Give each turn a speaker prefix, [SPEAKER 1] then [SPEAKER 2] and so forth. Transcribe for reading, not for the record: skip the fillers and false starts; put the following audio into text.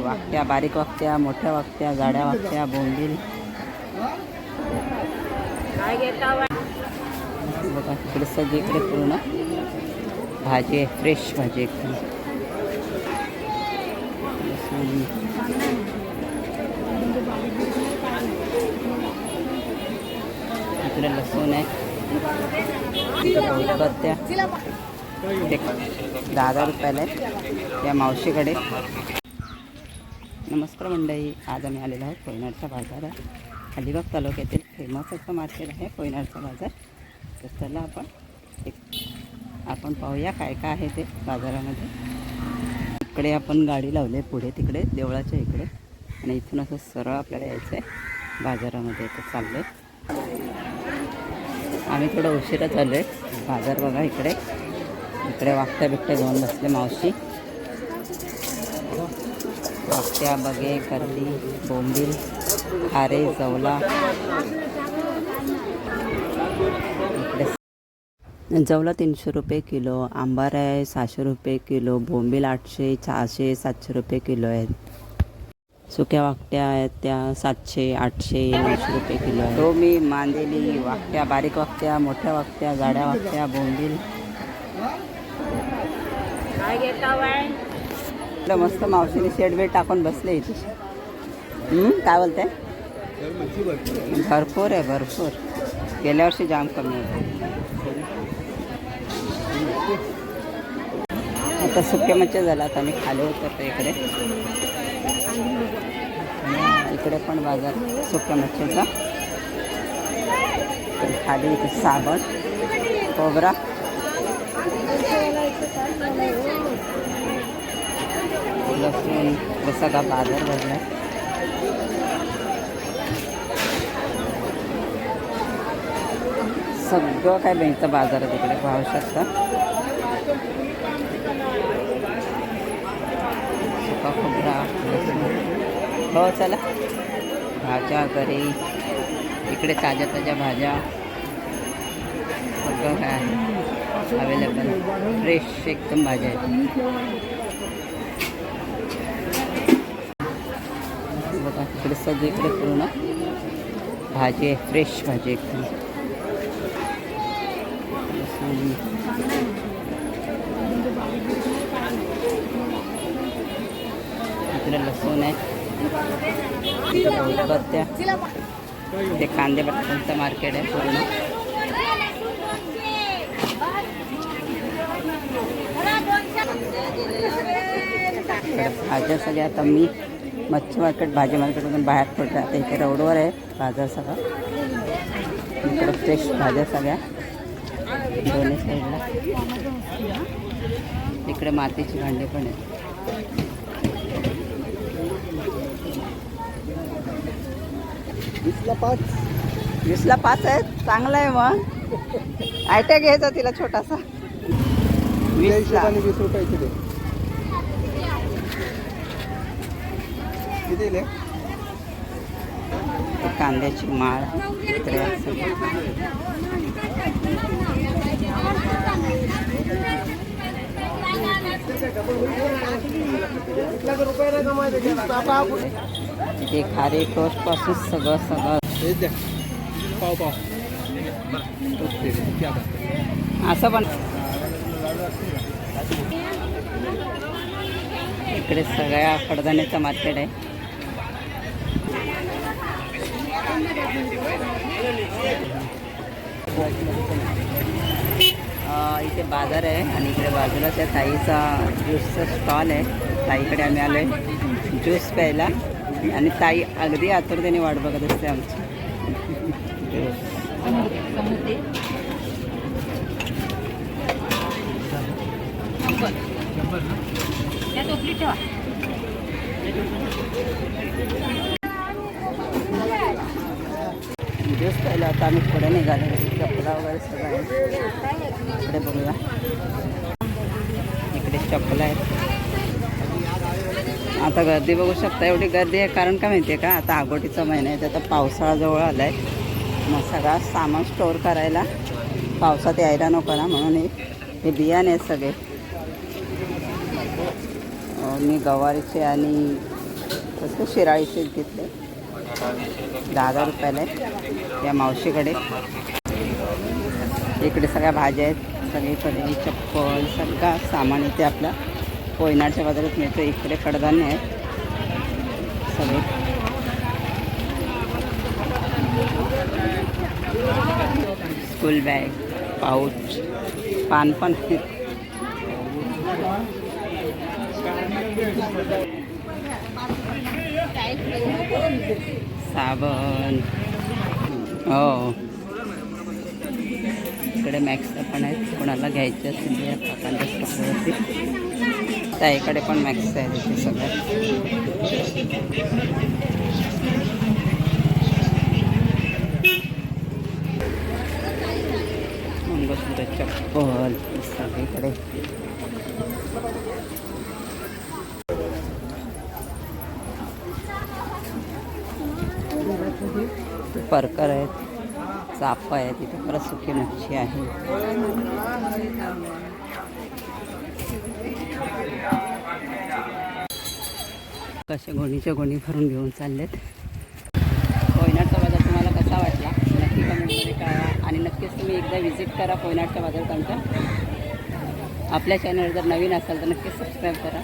[SPEAKER 1] वाकट्या, बारीक वाकट्या, मोठ्या वाकट्या, जाड्या वाकट्या, बोंबील बघा. इकडे सगळीकडे पूर्ण भाजी आहे, फ्रेश भाजी एकदम. इकडे लसूण आहे, उदबत्त्या ते 10 रुपयाला आहे त्या मावशीकडे. नमस्कार मंडळी, आज आम्ही आलेलो आहोत कोयनाडच्या बाजारात. अलिबाग तालुक्यातील फेमस असं मार्केट आहे कोयनाडचा बाजार. तर चला आपण पाहूया काय काय आहे ते बाजारामध्ये. इकडे आपण गाडी लावली आहे पुढे तिकडे देवळाच्या इकडे, आणि इथून असं सरळ आपल्याला यायचं आहे बाजारामध्ये. तर चाललं आहे आम्ही, थोडं उशिरा चाललो आहे. बाजार बघा इकडे इकडे वाकट्या बिकट्या घेऊन बसले मावशी. वाकट्या, बगे, करली, बोंबील, खारे, जवला. इकडे जवला 300 रुपये किलो, आंबार आहे 600 रुपये किलो, बोंबील 800, 600, 700 रुपये किलो आहेत. सुक्या वाकट्या आहेत त्या 700, 800, 900 रुपये किलो आहे. टोमी, मांदेली, वाकट्या, बारीक वाकट्या, मोठ्या वाकट्या, जाड्या वाकट्या, बोंबील. मस्त मावशीने शेडवेट टाकून बसले इथे. काय बोलते? भरपूर आहे, भरपूर. गेल्या वर्षी जाम कमी होते. आता सुक्या मच्छी झाला. आता आम्ही खाली उतरतो इकडे. इकडे पण बाजार सुक्या मच्छीचा. खाली इथे साबण, खोबरा, लसूण. सगळा बाजार भरला. सगळं काय मिळतं बाजारात इकडे, पाहू शकता. सुका खोबरा, लसूण. हो चला. भाज्या घरी इकडे ताज्या ताज्या भाज्या सगळं काय आहे अवेलेबल. फ्रेश एकदम भाज्या आहेत बघा. इकडे सगळीकडे पूर्ण भाजी आहे, फ्रेश भाजी एकदम. इकडे लसूण आहे, इकडे उदबत्त्या ते कांदे बटाट्यांचं मार्केट आहे पूर्ण. इकडे भाज्या सगळ्या. आता मी मच्छी मार्केट भाजी मार्केटमधून बाहेर पडते. आता इथे रोडवर आहे बाजार सगळा. इकडे फ्रेश भाज्या सगळ्या दोन्ही साईडला. इकडे मातीची भांडी पण आहे. वीसला 5 आहे. चांगला आहे मग. आयट्या घ्यायचा तिला छोटासा. 20ला 20 रुपये किलो. कांद्याची माळ इकडे. इथे खारे टोस्ट पासून सगळं असं पण. इकडे सगळ्या कडधान्याचं मार्केट आहे. इथे बाजार आहे आणि इकडे बाजूला त्या ताईचा ज्यूसचा स्टॉल आहे. ताईकडे आम्ही आलो आहे ज्यूस प्यायला, आणि ताई अगदी आतुरतेने वाट बघत असते आमची. ज्यूस प्यायला आता आम्ही पुढे निघालो. चपला वगैरे सगळं आहे इकडे बघूया. इकडे चपला आहेत. आता गर्दी बघू शकता. एवढी गर्दी आहे कारण काय माहिती आहे का, आता आगोटीचा महिना आहे. आता पावसाळा जवळ आला आहे. मग सगळा सामान स्टोअर करायला पावसात यायला नको ना, म्हणून हे बियाणे आहेत सगळे. मी गवारीचे आणि तसं शिराळी सिल्क घेतले 10 रुपयाला आहे या मावशीकडे. इकडे सगळ्या भाज्या आहेत सगळीकडे, चप्पल सगळा सामान इथे आपला कोयनाडच्या बाजारात मिळतं. इकडे कडधान्य आहेत सगळे. स्कूल बॅग, पाऊच, पान पण आहेत. साबण, हो इकडे मॅक्सचं पण आहेत. कोणाला घ्यायचे असेल या काकांच्या स्टॉकवरती. त्या इकडे पण मॅक्स आहे तिथे सगळं. मंगळसूत्र, चप्पल सगळीकडे. परकर आहेत, चाफा आहे, तिथे परत सुकी मच्छी आहे. कसे गोणीच्या गोणी भरून घेऊन चाललेत. कोयनाडचा बाजार तुम्हाला कसा वाटला नक्की कमेंटमध्ये कळवा. आणि नक्कीच तुम्ही एकदा व्हिजिट करा कोयनाडच्या बाजारात आमच्या. आपल्या चॅनल जर नवीन असाल तर नक्कीच सबस्क्राईब करा.